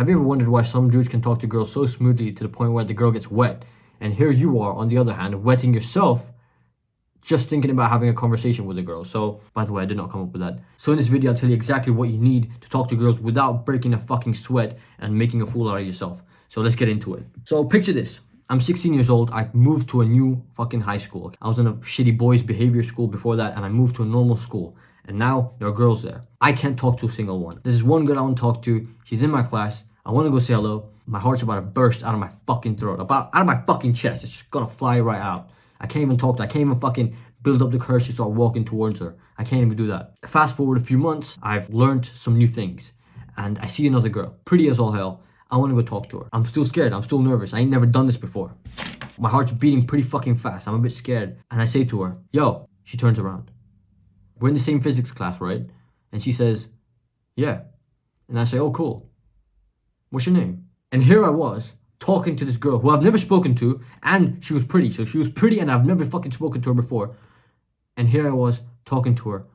Have you ever wondered why some dudes can talk to girls so smoothly to the point where the girl gets wet? And here you are, on the other hand, wetting yourself just thinking about having a conversation with a girl. So, by the way, I did not come up with that. So in this video, I'll tell you exactly what you need to talk to girls without breaking a fucking sweat and making a fool out of yourself. So let's get into it. So picture this. I'm 16 years old. I moved to a new fucking high school. I was in a shitty boys behavior school before that, and I moved to a normal school. And now there are girls there. I can't talk to a single one. There's one girl I want to talk to. She's in my class. I want to go say hello. My heart's about to burst out of my fucking throat. Out of my fucking chest. It's just gonna fly right out. I can't even talk to her. I can't even fucking build up the courage to start walking towards her. I can't even do that. Fast forward a few months, I've learned some new things. And I see another girl, pretty as all hell. I want to go talk to her. I'm still scared. I'm still nervous. I ain't never done this before. My heart's beating pretty fucking fast. I'm a bit scared. And I say to her, yo. She turns around. We're in the same physics class, right? And she says, yeah. And I say, oh, cool. What's your name? And here I was, talking to this girl who I've never spoken to, and she was pretty. So she was pretty and I've never fucking spoken to her before. And here I was talking to her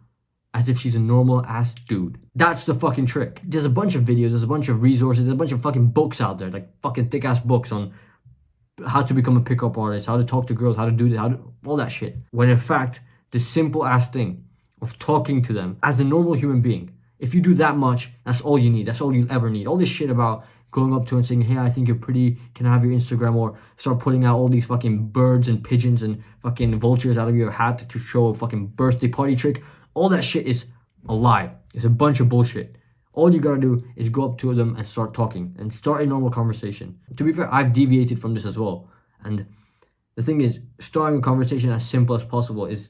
as if she's a normal ass dude. That's the fucking trick. There's a bunch of videos, there's a bunch of resources, there's a bunch of fucking books out there, like fucking thick ass books on how to become a pickup artist, how to talk to girls, how to do this, all that shit. When in fact, the simple ass thing of talking to them as a normal human being, if you do that much, that's all you need. That's all you'll ever need. All this shit about going up to her and saying, hey, I think you're pretty, can I have your Instagram? Or start putting out all these fucking birds and pigeons and fucking vultures out of your hat to show a fucking birthday party trick. All that shit is a lie. It's a bunch of bullshit. All you gotta do is go up to them and start talking and start a normal conversation. To be fair, I've deviated from this as well. And the thing is, starting a conversation as simple as possible is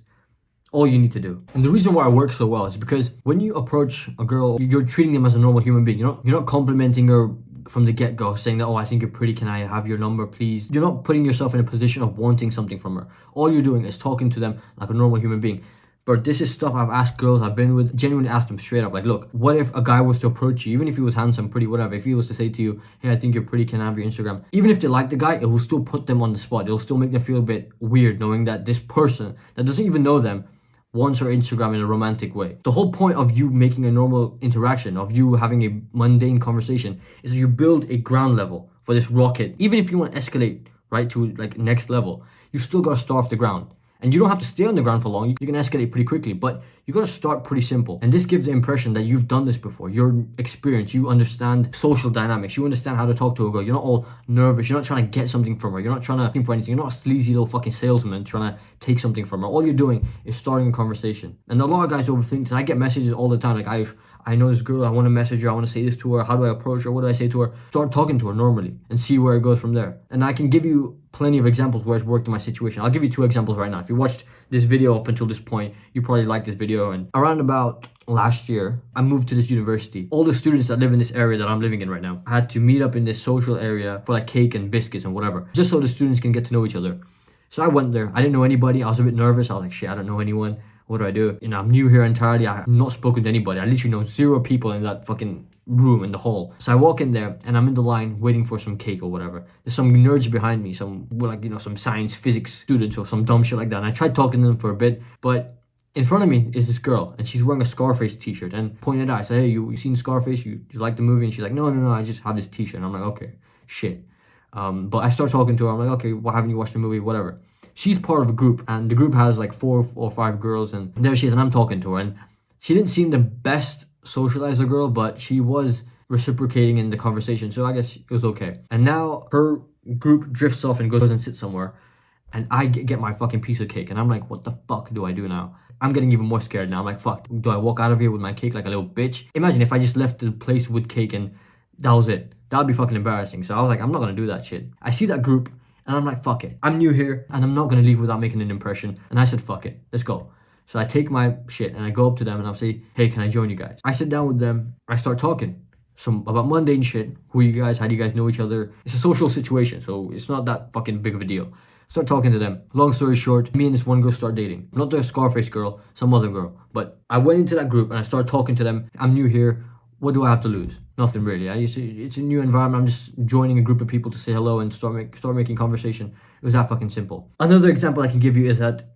all you need to do. And the reason why it works so well is because when you approach a girl, you're treating them as a normal human being. You're not complimenting her from the get-go, saying that, oh, I think you're pretty, can I have your number, please? You're not putting yourself in a position of wanting something from her. All you're doing is talking to them like a normal human being. But this is stuff I've asked girls I've been with, genuinely asked them straight up, like, look, what if a guy was to approach you, even if he was handsome, pretty, whatever, if he was to say to you, hey, I think you're pretty, can I have your Instagram? Even if they like the guy, it will still put them on the spot. It will still make them feel a bit weird knowing that this person that doesn't even know them wants her Instagram in a romantic way. The whole point of you making a normal interaction, of you having a mundane conversation, is that you build a ground level for this rocket. Even if you want to escalate right to like next level, you still gotta start off the ground. And you don't have to stay on the ground for long. You can escalate pretty quickly, but you gotta start pretty simple. And this gives the impression that you've done this before. You're experienced. You understand social dynamics. You understand how to talk to a girl. You're not all nervous. You're not trying to get something from her. You're not trying to think for anything. You're not a sleazy little fucking salesman trying to take something from her. All you're doing is starting a conversation. And a lot of guys overthink this. I get messages all the time like, I know this girl, I want to message her, I want to say this to her, how do I approach her, what do I say to her? Start talking to her normally and see where it goes from there. And I can give you plenty of examples where it's worked in my situation. I'll give you 2 examples right now. If you watched this video up until this point, you probably liked this video. And around about last year, I moved to this university. All the students that live in this area that I'm living in right now, I had to meet up in this social area for like cake and biscuits and whatever, just so the students can get to know each other. So I went there. I didn't know anybody. I was a bit nervous. I was like, shit, I don't know anyone. What do I do? You know, I'm new here entirely. I have not spoken to anybody. I literally know 0 people in that fucking room in the hall. So I walk in there and I'm in the line waiting for some cake or whatever. There's some nerds behind me, some like, you know, some science, physics students or some dumb shit like that. And I tried talking to them for a bit, but in front of me is this girl and she's wearing a Scarface t-shirt and pointed out. I said, hey, you seen Scarface? You like the movie? And she's like, no, I just have this t-shirt. And I'm like, okay, shit. But I start talking to her. I'm like, okay, why haven't you watched the movie? Whatever. She's part of a group and the group has like 4 or 5 girls and there she is and I'm talking to her and she didn't seem the best socializer girl, but she was reciprocating in the conversation, so I guess it was okay. And now her group drifts off and goes and sits somewhere and I get my fucking piece of cake and I'm like, what the fuck do I do now? I'm getting even more scared now. I'm like, fuck, do I walk out of here with my cake like a little bitch? Imagine if I just left the place with cake and that was it. That would be fucking embarrassing. So I was like, I'm not gonna do that shit. I see that group and I'm like, fuck it. I'm new here and I'm not going to leave without making an impression. And I said, fuck it. Let's go. So I take my shit and I go up to them and I'll say, hey, can I join you guys? I sit down with them. I start talking about mundane shit. Who are you guys? How do you guys know each other? It's a social situation, so it's not that fucking big of a deal. Start talking to them. Long story short, me and this one girl start dating. Not the Scarface girl, some other girl. But I went into that group and I started talking to them. I'm new here. What do I have to lose? Nothing really. It's a new environment. I'm just joining a group of people to say hello and start making conversation. It was that fucking simple. Another example I can give you is that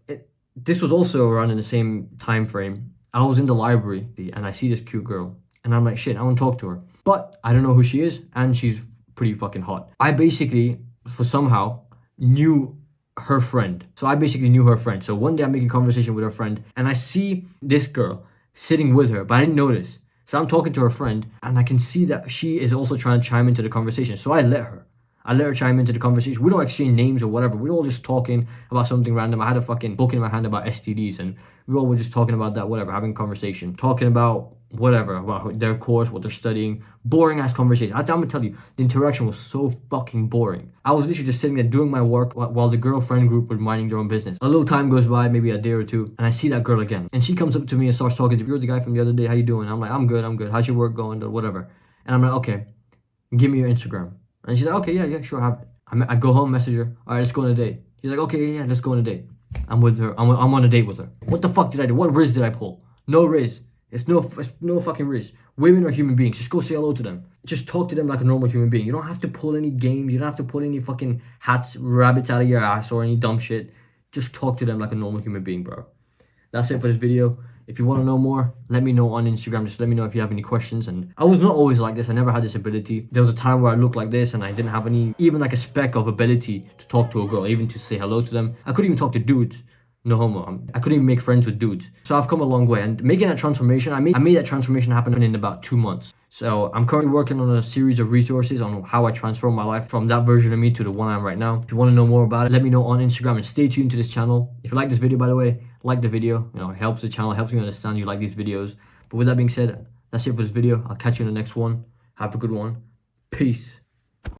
this was also around in the same time frame. I was in the library and I see this cute girl and I'm like, shit, I want to talk to her. but I don't know who she is, and she's pretty fucking hot. I basically, for somehow, knew her friend. So I basically knew her friend. So one day I'm making conversation with her friend, and I see this girl sitting with her, but I didn't notice. So I'm talking to her friend, and I can see that she is also trying to chime into the conversation. So I let her. I let her chime into the conversation. We don't exchange names or whatever. We're all just talking about something random. I had a fucking book in my hand about STDs, and we all were just talking about that, whatever, having a conversation, talking about whatever, about their course, what they're studying. Boring ass conversation. I'm gonna tell you, the interaction was so fucking boring. I was literally just sitting there doing my work while the girlfriend group were minding their own business. A little time goes by, maybe a day or two, and I see that girl again. And she comes up to me and starts talking to me. You're the guy from the other day, how you doing? I'm like, I'm good, I'm good. How's your work going? Or whatever. And I'm like, okay, give me your Instagram. And she's like, okay, yeah, sure, have it. I go home, message her. All right, let's go on a date. She's like, okay, yeah, let's go on a date. I'm with her. I'm on a date with her. What the fuck did I do? What riz did I pull? No riz. It's no fucking riz. Women are human beings. Just go say hello to them. Just talk to them like a normal human being. You don't have to pull any games. You don't have to pull any fucking rabbits out of your ass or any dumb shit. Just talk to them like a normal human being, bro. That's it for this video. If you want to know more, let me know on Instagram. Just let me know if you have any questions. And I was not always like this. I never had this ability. There was a time where I looked like this and I didn't have any, even like a speck of ability to talk to a girl, even to say hello to them. I couldn't even talk to dudes. No homo. I couldn't even make friends with dudes. So I've come a long way. And making that transformation, I made that transformation happen in about 2 months. So I'm currently working on a series of resources on how I transform my life from that version of me to the one I'm right now. If you want to know more about it, let me know on Instagram and stay tuned to this channel. If you like this video, by the way, like the video. You know, it helps the channel, helps me understand you like these videos. But with that being said, that's it for this video. I'll catch you in the next one. Have a good one. Peace.